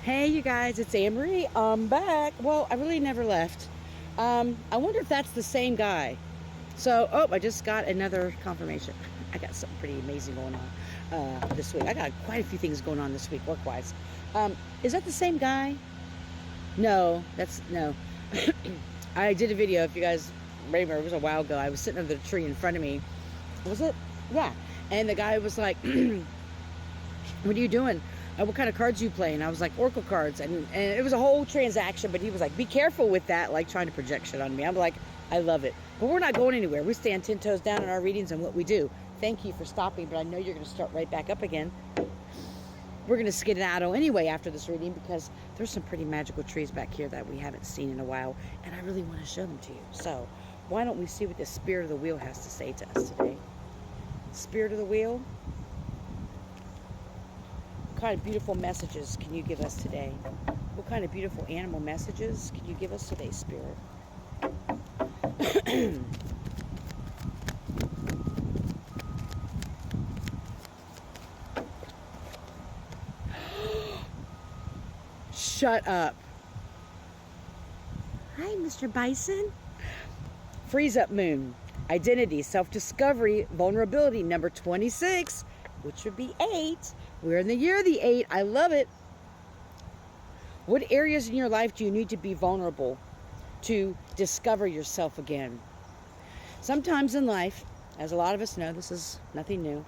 Hey, you guys, it's Anne Marie. I'm back. Well, I really never left. I wonder if that's the same guy. I just got another confirmation. I got something pretty amazing going on this week. I got quite a few things going on this week, work-wise. Is that the same guy? No, that's no. I did a video. If you guys remember, it was a while ago. I was sitting under the tree in front of me. Was it? Yeah. And the guy was like, "What are you doing? What kind of cards you play?" And I was like, "Oracle cards." And it was a whole transaction, but he was like, "Be careful with that," like trying to project shit on me. I'm like, I love it. But we're not going anywhere. We stand 10 toes down in our readings and what we do. Thank you for stopping, but I know you're going to start right back up again. We're going to skedaddle anyway after this reading because there's some pretty magical trees back here that we haven't seen in a while, and I really want to show them to you. So why don't we see what the Spirit of the Wheel has to say to us today? Spirit of the Wheel, what kind of beautiful messages can you give us today? What kind of beautiful animal messages can you give us today, Spirit? Shut up. Hi, Mr. Bison. Freeze up moon. Identity, self-discovery, vulnerability, number 26, which would be 8. We're in the year of the 8. I love it. What areas in your life do you need to be vulnerable to discover yourself again? Sometimes in life, as a lot of us know, this is nothing new,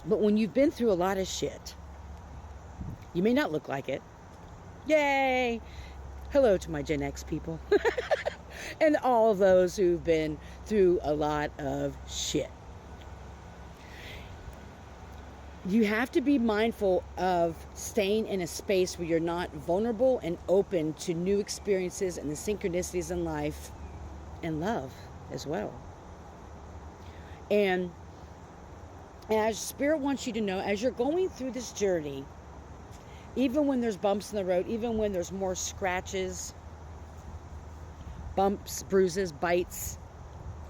but when you've been through a lot of shit, you may not look like it. Yay! Hello to my Gen X people. And all of those who've been through a lot of shit. You have to be mindful of staying in a space where you're not vulnerable and open to new experiences and the synchronicities in life and love as well. And as Spirit wants you to know, as you're going through this journey, even when there's bumps in the road, even when there's more scratches, bumps, bruises, bites,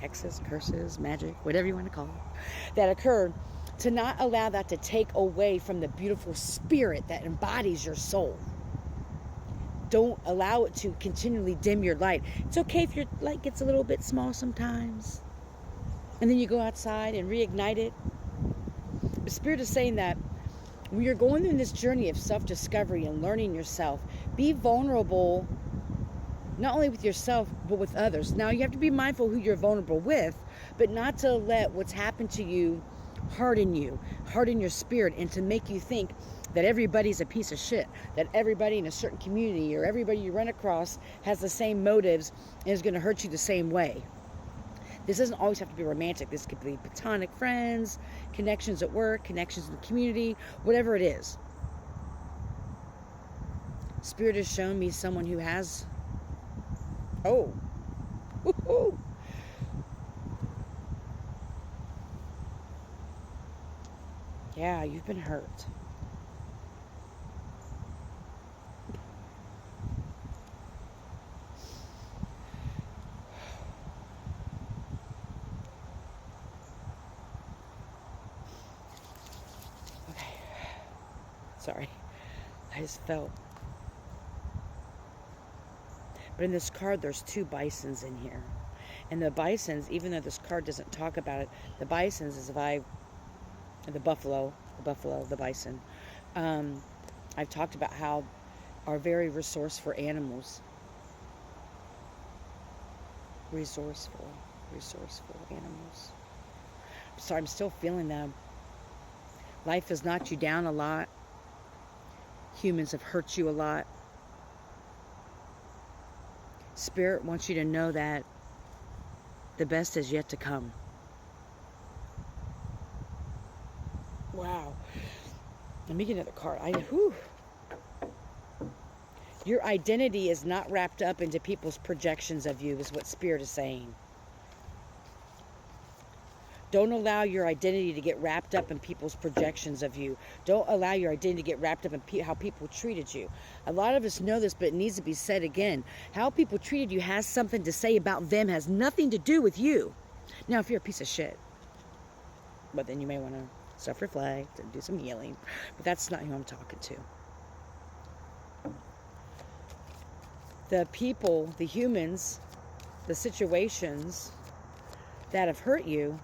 hexes, curses, magic, whatever you want to call it, that occur, to not allow that to take away from the beautiful spirit that embodies your soul. Don't allow it to continually dim your light. It's okay if your light gets a little bit small sometimes, and then you go outside and reignite it. The Spirit is saying that when you're going through this journey of self-discovery and learning yourself, be vulnerable, not only with yourself, but with others. Now, you have to be mindful who you're vulnerable with, but not to let what's happened to you harden your spirit, and to make you think that everybody's a piece of shit, that everybody in a certain community or everybody you run across has the same motives and is going to hurt you the same way. This doesn't always have to be romantic. This could be platonic friends, connections at work, connections in the community, whatever it is. Spirit has shown me someone who has... Oh. Woo-hoo. Yeah, you've been hurt. Okay. Sorry. I just felt. But in this card, there's 2 bisons in here. And the bisons, even though this card doesn't talk about it, the bisons is the buffalo, the bison. I've talked about how are very resourceful animals. Resourceful animals. Sorry, I'm still feeling that. Life has knocked you down a lot. Humans have hurt you a lot. Spirit wants you to know that the best is yet to come. Wow. Let me get another card. Your identity is not wrapped up into people's projections of you, is what Spirit is saying. Don't allow your identity to get wrapped up in people's projections of you. Don't allow your identity to get wrapped up in how people treated you. A lot of us know this, but it needs to be said again. How people treated you has something to say about them, has nothing to do with you. Now, if you're a piece of shit, but then you may want to self-reflect and do some healing. But that's not who I'm talking to. the people, the humans, the situations that have hurt you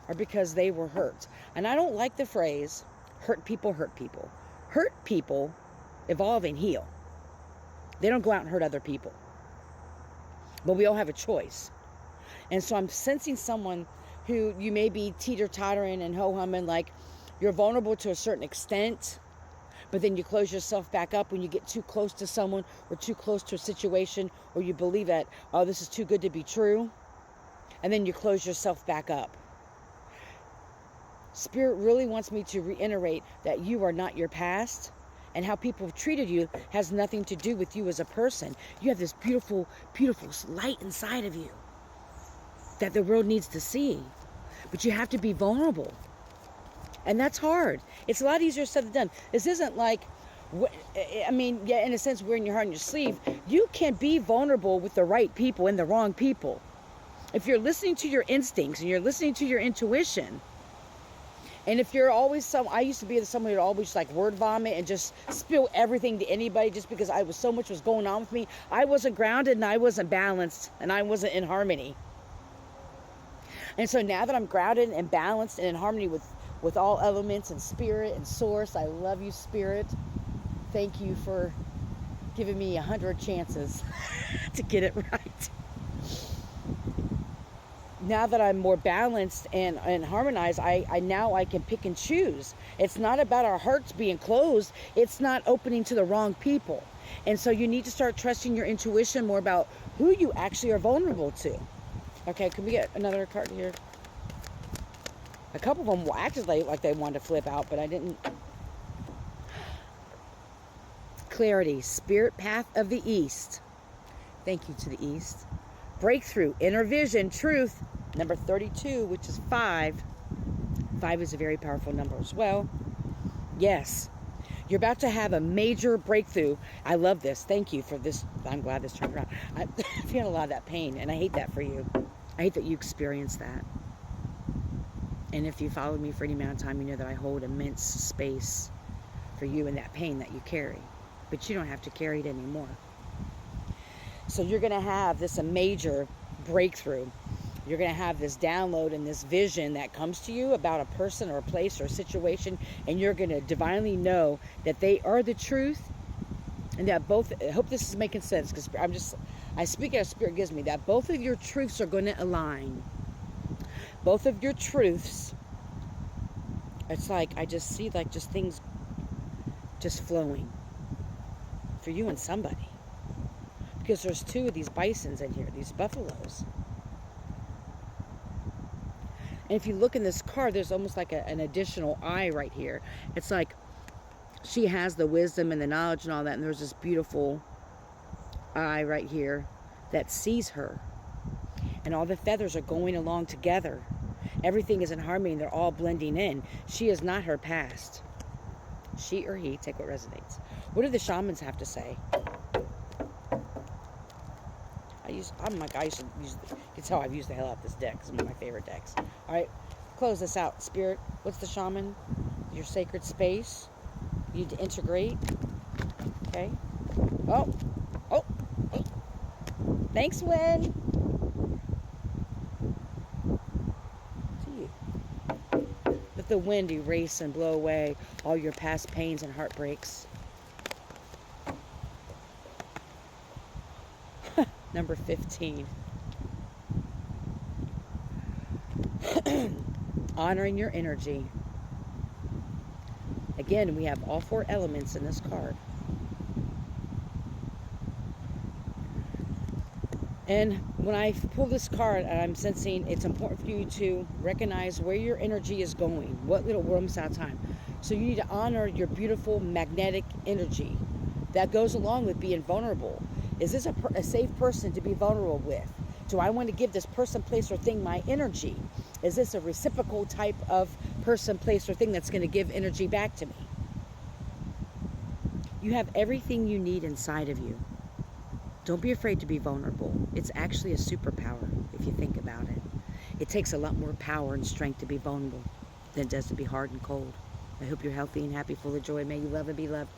are because they were hurt. And I don't like the phrase, hurt people hurt people. Hurt people evolve and heal. They don't go out and hurt other people. But we all have a choice. And so I'm sensing someone who you may be teeter-tottering and ho-humming, like you're vulnerable to a certain extent, but then you close yourself back up when you get too close to someone or too close to a situation, or you believe that, oh, this is too good to be true, and then you close yourself back up. Spirit really wants me to reiterate that you are not your past, and how people have treated you has nothing to do with you as a person. You have this beautiful, beautiful light inside of you that the world needs to see. But you have to be vulnerable. And that's hard. It's a lot easier said than done. This isn't like, I mean, yeah, in a sense, wearing your heart on your sleeve. You can be vulnerable with the right people and the wrong people. If you're listening to your instincts and you're listening to your intuition, and if you're always I used to be someone who'd always like word vomit and just spill everything to anybody just because so much was going on with me. I wasn't grounded and I wasn't balanced and I wasn't in harmony. And so now that I'm grounded and balanced and in harmony with all elements and spirit and source, I love you, Spirit. Thank you for giving me 100 chances to get it right. Now that I'm more balanced and harmonized, I now can pick and choose. It's not about our hearts being closed. It's not opening to the wrong people. And so you need to start trusting your intuition more about who you actually are vulnerable to. Okay, can we get another card here? A couple of them acted like they wanted to flip out, but I didn't. Clarity, spirit path of the East. Thank you to the East. Breakthrough, inner vision, truth. Number 32, which is 5. 5 is a very powerful number as well. Yes, you're about to have a major breakthrough. I love this. Thank you for this. I'm glad this turned around. I'm feeling a lot of that pain, and I hate that for you. I hate that you experienced that. And if you followed me for any amount of time, you know that I hold immense space for you and that pain that you carry. But you don't have to carry it anymore. So you're going to have this a major breakthrough. You're going to have this download and this vision that comes to you about a person or a place or a situation, and you're going to divinely know that they are the truth, and that both, I hope this is making sense, because I speak as Spirit gives me, that both of your truths are going to align. Both of your truths, it's like, I just see like just things just flowing for you and somebody. Because there's 2 of these bisons in here, these buffaloes. And if you look in this card, there's almost like an additional eye right here. It's like she has the wisdom and the knowledge and all that, and there's this beautiful eye right here that sees her. And all the feathers are going along together. Everything is in harmony, and they're all blending in. She is not her past. She or he, take what resonates. What do the shamans have to say? You can tell I've used the hell out of this deck. It's one of my favorite decks. All right, close this out. Spirit, what's the shaman? Your sacred space. You need to integrate. Okay. Oh. Thanks, Wynn. To you. Let the wind erase and blow away all your past pains and heartbreaks. Number 15. Honoring your energy. Again, we have all 4 elements in this card. And when I pull this card, I'm sensing it's important for you to recognize where your energy is going. What little, we're almost out of time. So you need to honor your beautiful magnetic energy. That goes along with being vulnerable. Is this a safe person to be vulnerable with? Do I want to give this person, place, or thing my energy? Is this a reciprocal type of person, place, or thing that's going to give energy back to me? You have everything you need inside of you. Don't be afraid to be vulnerable. It's actually a superpower if you think about it. It takes a lot more power and strength to be vulnerable than it does to be hard and cold. I hope you're healthy and happy, full of joy. May you love and be loved.